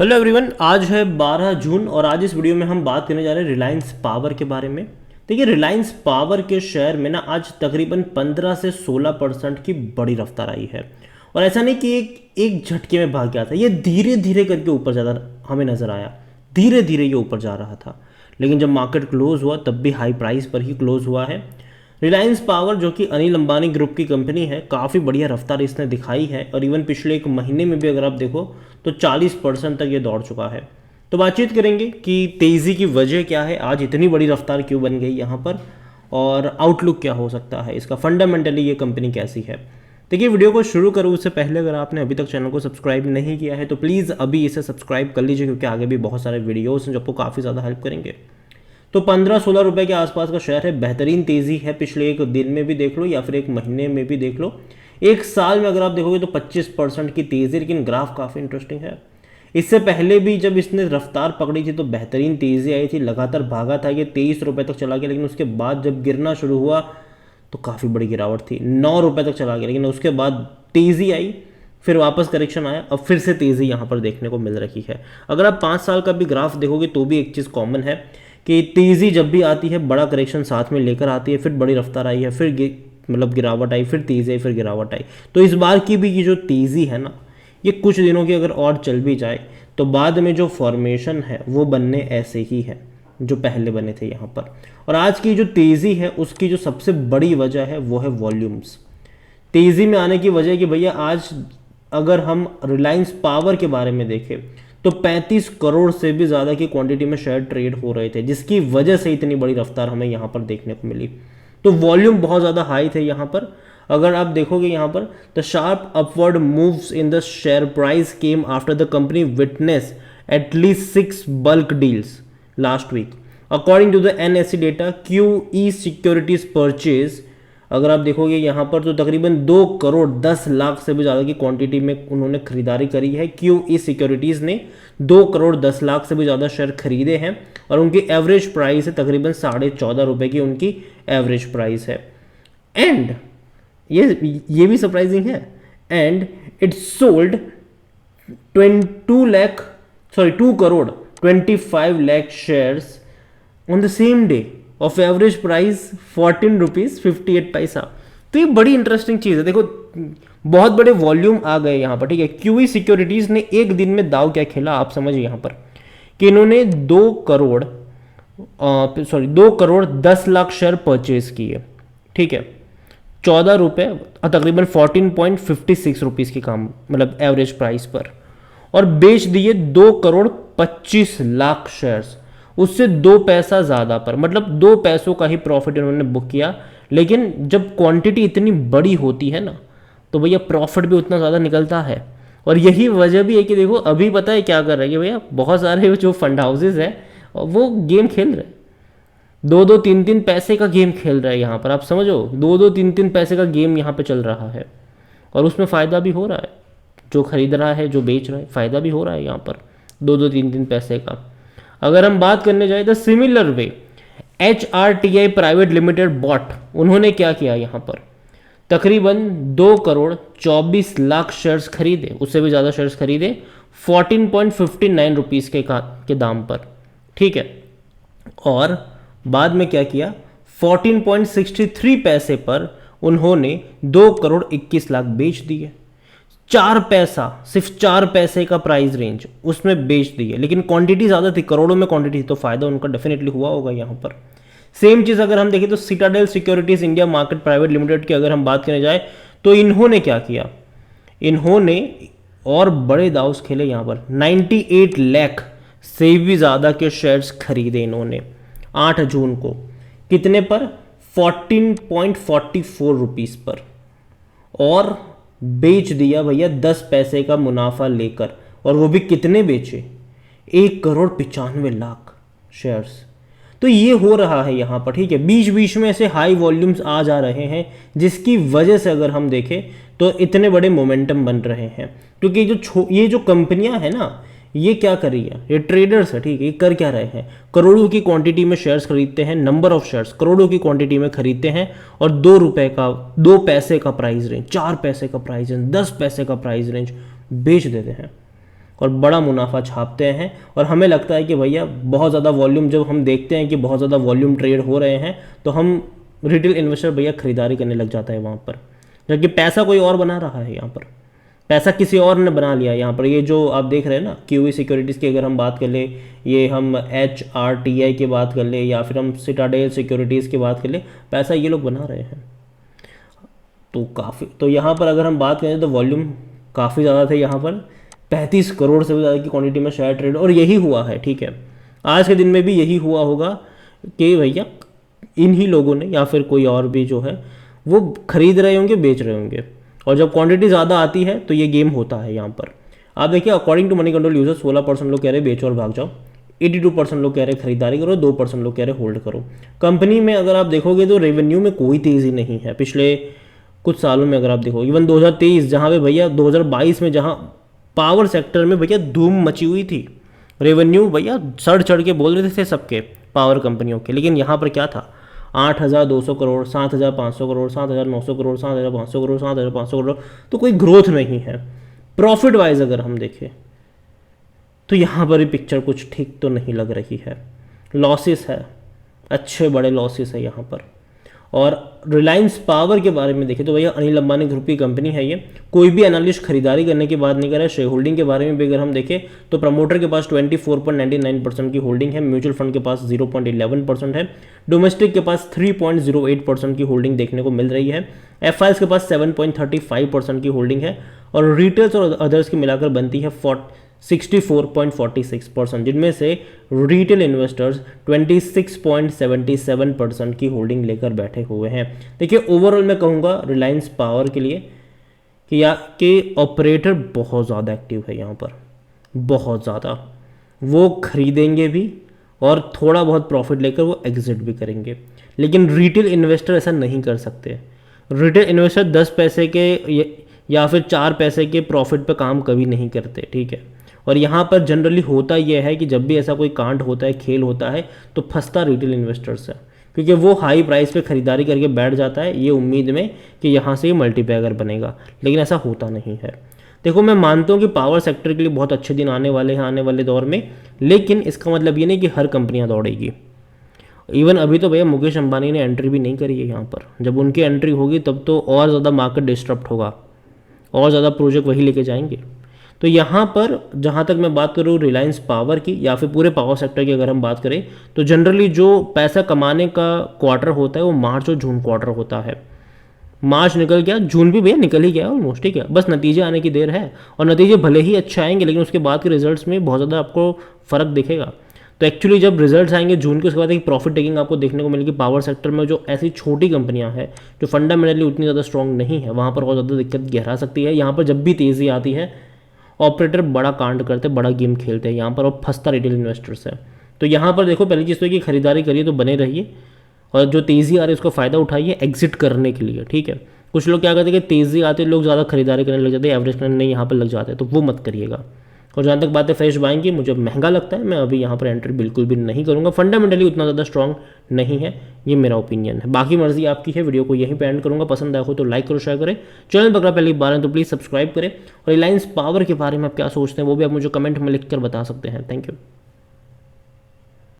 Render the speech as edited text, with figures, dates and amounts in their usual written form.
Hello everyone, आज है 12 जून और आज इस वीडियो में हम बात करने जा रहे हैं रिलायंस पावर के बारे में। देखिए, रिलायंस पावर के शेयर में ना आज तकरीबन 15 से 16% की बड़ी रफ्तार आई है। और ऐसा नहीं कि एक झटके में भाग गया था, ये धीरे धीरे करके ऊपर ज़्यादा हमें नज़र आया। धीरे धीरे ये ऊपर जा रहा था, लेकिन जब मार्केट क्लोज हुआ तब भी हाई प्राइस पर ही क्लोज हुआ है। रिलायंस पावर जो कि अनिल अंबानी ग्रुप की कंपनी है, काफ़ी बढ़िया रफ्तार इसने दिखाई है और इवन पिछले एक महीने में भी अगर आप देखो तो 40% तक ये दौड़ चुका है। तो बातचीत करेंगे कि तेज़ी की वजह क्या है, आज इतनी बड़ी रफ्तार क्यों बन गई यहाँ पर, और आउटलुक क्या हो सकता है इसका, फंडामेंटली ये कंपनी कैसी है। देखिए, वीडियो को शुरू करूँ उससे पहले अगर आपने अभी तक चैनल को सब्सक्राइब नहीं किया है तो प्लीज़ अभी इसे सब्सक्राइब कर लीजिए, क्योंकि आगे भी बहुत सारे वीडियोज़ हैं जो आपको काफ़ी ज़्यादा हेल्प करेंगे। तो 15-16 रुपए के आसपास का शेयर है, बेहतरीन तेज़ी है। पिछले एक दिन में भी देख लो या फिर एक महीने में भी देख लो, एक साल में अगर आप देखोगे तो 25% की तेज़ी, लेकिन ग्राफ काफ़ी इंटरेस्टिंग है। इससे पहले भी जब इसने रफ्तार पकड़ी थी तो बेहतरीन तेज़ी आई थी, लगातार भागा था, ये 23 रुपये तक चला गया, लेकिन उसके बाद जब गिरना शुरू हुआ तो काफ़ी बड़ी गिरावट थी, 9 रुपये तक चला गया, लेकिन उसके बाद तेज़ी आई, फिर वापस करेक्शन आया, अब फिर से तेज़ी यहाँ पर देखने को मिल रही है। अगर आप 5 साल का भी ग्राफ देखोगे तो भी एक चीज़ कॉमन है कि तेज़ी जब भी आती है बड़ा करेक्शन साथ में लेकर आती है, फिर बड़ी रफ्तार आई है, फिर मतलब गिरावट आई, फिर तेज़ी आई, फिर गिरावट आई। तो इस बार की भी ये जो तेज़ी है ना, ये कुछ दिनों की अगर और चल भी जाए तो बाद में जो फॉर्मेशन है वो बनने ऐसे ही है जो पहले बने थे यहाँ पर। और आज की जो तेज़ी है उसकी जो सबसे बड़ी वजह है वो है वॉल्यूम्स। तेज़ी में आने की वजह कि भैया आज अगर हम रिलायंस पावर के बारे में देखें तो 35 करोड़ से भी ज़्यादा की क्वांटिटी में शेयर ट्रेड हो रहे थे, जिसकी वजह से इतनी बड़ी रफ्तार हमें यहाँ पर देखने को मिली। तो वॉल्यूम बहुत ज़्यादा हाई थे यहाँ पर। अगर आप देखोगे यहाँ पर, the sharp upward moves in the share price came after the company witness at least 6 bulk deals last week according to the NSE data. QE securities purchase, अगर आप देखोगे यहाँ पर तो तकरीबन 2 करोड़ 10 लाख से भी ज़्यादा की क्वांटिटी में उन्होंने खरीदारी करी है। QE सिक्योरिटीज़ ने 2 करोड़ 10 लाख से भी ज़्यादा शेयर खरीदे हैं और उनकी एवरेज प्राइस है तकरीबन 14.5 रुपये की उनकी एवरेज प्राइस है। एंड ये भी सरप्राइजिंग है, and it sold 2 crore 25 lakh shares on the same day of average price 14 rupees 58 पैसा। तो ये बड़ी इंटरेस्टिंग चीज़ है। देखो, बहुत बड़े वॉल्यूम आ गए यहाँ पर, ठीक है। QE सिक्योरिटीज़ ने एक दिन में दाव क्या खेला आप समझिए यहाँ पर, कि इन्होंने 2 करोड़ 10 लाख शेयर परचेज किए, ठीक है, 14 रुपये तकरीबन 14.56 रुपीज़ की काम मतलब एवरेज प्राइस पर, और बेच दिए 2 करोड़ 25 लाख शेयर्स, उससे 2 पैसा ज़्यादा पर, मतलब 2 पैसों का ही प्रॉफिट इन्होंने बुक किया। लेकिन जब क्वांटिटी इतनी बड़ी होती है ना तो भैया प्रॉफिट भी उतना ज़्यादा निकलता है। और यही वजह भी है कि देखो अभी पता है क्या कर रहे हैं भैया, बहुत सारे जो फंड हाउसेज हैं वो गेम खेल रहे हैं, 2-2, 3-3 पैसे का गेम खेल रहा है यहाँ पर। आप समझो, 2-2, 3-3 पैसे का गेम यहाँ पे चल रहा है और उसमें फ़ायदा भी हो रहा है, जो खरीद रहा है जो बेच रहा है फ़ायदा भी हो रहा है यहाँ पर 2-2, 3-3 पैसे का। अगर हम बात करने जाए तो similar way HRTI private limited bot, उन्होंने क्या किया यहाँ पर, तकरीबन 2 करोड़ 24 लाख शेयर्स खरीदे, उससे भी ज़्यादा शेयर्स खरीदे 14.59 रुपीज़ के दाम पर, ठीक है। और बाद में क्या किया, 14.63 पैसे पर उन्होंने 2 करोड़ 21 लाख बेच दिए। 4 पैसा, सिर्फ 4 पैसे का प्राइस रेंज उसमें बेच दिए, लेकिन क्वांटिटी ज़्यादा थी, करोड़ों में क्वांटिटी थी, तो फायदा उनका डेफिनेटली हुआ होगा यहाँ पर। सेम चीज़ अगर हम देखें तो Citadel securities India market private limited की अगर हम बात करने जाए तो इन्होंने क्या किया, इन्होंने और बड़े दाव्स खेले यहाँ पर, 98 लाख से भी ज़्यादा के शेयर्स खरीदे इन्होंने 8 जून को, कितने पर, 14.44 रुपीज़ पर, और बेच दिया भैया 10 पैसे का मुनाफा लेकर। और वो भी कितने बेचे, 1 करोड़ 95 लाख शेयर्स। तो ये हो रहा है यहाँ पर, ठीक है। बीच बीच में ऐसे हाई वॉल्यूम्स आ जा रहे हैं जिसकी वजह से अगर हम देखें तो इतने बड़े मोमेंटम बन रहे हैं, क्योंकि ये जो कंपनियां हैं ना, ये क्या कर रही है, ये ट्रेडर्स है, ठीक है, ये कर क्या रहे हैं, करोड़ों की क्वांटिटी में शेयर्स खरीदते हैं, नंबर ऑफ शेयर्स करोड़ों की क्वांटिटी में खरीदते हैं, और 2 पैसे का प्राइस रेंज, 4 पैसे का प्राइस रेंज, 10 पैसे का प्राइस रेंज बेच देते हैं। और बड़ा मुनाफा छापते हैं। और हमें लगता है कि भैया बहुत ज़्यादा वॉल्यूम, जब हम देखते हैं कि बहुत ज़्यादा वॉल्यूम ट्रेड हो रहे हैं तो हम रिटेल इन्वेस्टर भैया खरीदारी करने लग जाता है वहाँ पर, जबकि पैसा कोई और बना रहा है यहाँ पर, पैसा किसी और ने बना लिया यहाँ पर। ये जो आप देख रहे हैं ना QE सिक्योरिटीज़ की अगर हम बात कर ले, ये हम HRTI की बात कर ले, या फिर हम सिटाडेल सिक्योरिटीज़ की बात कर ले, पैसा ये लोग बना रहे हैं। तो काफ़ी, तो यहाँ पर अगर हम बात करें तो वॉल्यूम काफ़ी ज़्यादा थे यहाँ पर, 35 करोड़ से भी ज़्यादा की क्वांटिटी में शेयर ट्रेड, और यही हुआ है। ठीक है, आज के दिन में भी यही हुआ होगा कि भैया इन ही लोगों ने या फिर कोई और भी जो है वो खरीद रहे होंगे, बेच रहे होंगे, और जब क्वांटिटी ज़्यादा आती है तो ये गेम होता है यहाँ पर। आप देखिए, according to Moneycontrol user 16% लोग कह रहे बेचो और भाग जाओ, 82% लोग कह रहे खरीदारी करो, 2% लोग कह रहे होल्ड करो। कंपनी में अगर आप देखोगे तो रेवेन्यू में कोई तेज़ी नहीं है पिछले कुछ सालों में। अगर आप देखो इवन 2023, जहाँ पे भैया 2022 में जहाँ पावर सेक्टर में भैया धूम मची हुई थी, रेवेन्यू भैया सड़ चढ़ के बोल रहे थे सबके पावर कंपनियों के, लेकिन यहाँ पर क्या था, 8,200 करोड़, 7,500 करोड़, 7,900 करोड़, 7,500 करोड़, 7,500 करोड़, तो कोई ग्रोथ नहीं है। प्रॉफिट वाइज अगर हम देखें तो यहाँ पर भी पिक्चर कुछ ठीक तो नहीं लग रही है, लॉसेस है, अच्छे बड़े लॉसेस है यहाँ पर। और रिलायंस पावर के बारे में देखें तो भैया अनिल अंबानी ग्रुप की कंपनी है ये, कोई भी एनालिस्ट खरीदारी करने की बात नहीं कर रहा है। शेयर होल्डिंग के बारे में भी अगर हम देखें तो प्रमोटर के पास 24.99% की होल्डिंग है, म्यूचुअल फंड के पास 0.11% है, डोमेस्टिक के पास 3.08% की होल्डिंग देखने को मिल रही है, एफआईएस के पास 7.35% की होल्डिंग है, और रिटेल्स और अदर्स की मिलाकर बनती है 64.46%, जिनमें से रिटेल इन्वेस्टर्स 26.77% की होल्डिंग लेकर बैठे हुए हैं। देखिए, ओवरऑल मैं कहूँगा रिलायंस पावर के लिए कि ऑपरेटर बहुत ज़्यादा एक्टिव है यहाँ पर, बहुत ज़्यादा, वो खरीदेंगे भी और थोड़ा बहुत प्रॉफिट लेकर वो एग्जिट भी करेंगे। लेकिन रिटेल इन्वेस्टर ऐसा नहीं कर सकते। रिटेल इन्वेस्टर 10 पैसे के या फिर 4 पैसे के प्रॉफिट पे काम कभी नहीं करते। ठीक है, और यहाँ पर जनरली होता यह है कि जब भी ऐसा कोई कांड होता है, खेल होता है, तो फंसता रिटेल इन्वेस्टर्स है, क्योंकि वो हाई प्राइस पे खरीदारी करके बैठ जाता है ये उम्मीद में कि यहाँ से ये मल्टीपैगर बनेगा, लेकिन ऐसा होता नहीं है। देखो, मैं मानता हूँ कि पावर सेक्टर के लिए बहुत अच्छे दिन आने वाले हैं आने वाले दौर में, लेकिन इसका मतलब ये नहीं कि हर कंपनियाँ दौड़ेगी। इवन अभी तो भैया मुकेश अंबानी ने एंट्री भी नहीं करी है यहाँ पर, जब उनकी एंट्री होगी तब तो और ज़्यादा मार्केट डिस्टर्ब होगा, और ज़्यादा प्रोजेक्ट वही लेके जाएंगे। तो यहाँ पर जहाँ तक मैं बात करूँ रिलायंस पावर की या फिर पूरे पावर सेक्टर की अगर हम बात करें, तो जनरली जो पैसा कमाने का क्वार्टर होता है वो मार्च और जून क्वार्टर होता है। मार्च निकल गया, जून भी भैया निकल ही गया ऑलमोस्ट। ठीक है, बस नतीजे आने की देर है, और नतीजे भले ही अच्छे आएंगे लेकिन उसके बाद के रिजल्ट्स में बहुत ज़्यादा आपको फ़र्क दिखेगा। तो एक्चुअली जब रिजल्ट्स आएंगे जून के, उसके बाद एक प्रॉफिट टेकिंग आपको देखने को मिलेगी पावर सेक्टर में। जो ऐसी छोटी कंपनियां हैं जो फंडामेंटली उतनी ज़्यादा स्ट्रॉन्ग नहीं है, वहाँ पर बहुत ज़्यादा दिक्कत गहरा सकती है। यहाँ पर जब भी तेज़ी आती है ऑपरेटर बड़ा कांड करते, बड़ा गेम खेलते हैं यहाँ पर, और फंसता रिटेल इन्वेस्टर्स है। तो यहाँ पर देखो, पहली चीज़ तो कि खरीदारी करिए तो बने रहिए, और जो तेज़ी आ रही है उसका फ़ायदा उठाइए एग्जिट करने के लिए। ठीक है, कुछ लोग क्या करते हैं कि तेज़ी आते लोग ज़्यादा खरीदारी करने लग जाते हैं, एवरेज करने यहाँ पर लग जाते हैं, तो वो मत करिएगा। और जहाँ तक बात है फ्रेश बाइंग की, मुझे महंगा लगता है, मैं अभी यहाँ पर एंट्री बिल्कुल भी नहीं करूँगा, फंडामेंटली उतना ज़्यादा स्ट्रॉन्ग नहीं है, ये मेरा ओपिनियन है। बाकी मर्जी आपकी है। वीडियो को यहीं पे एंड करूँगा, पसंद आया हो तो लाइक करो, शेयर करें, चैनल पर पहली बार है तो प्लीज़ सब्सक्राइब करें, और रिलायंस पावर के बारे में आप क्या सोचते हैं वो भी आप मुझे कमेंट में लिख कर बता सकते हैं। Thank you.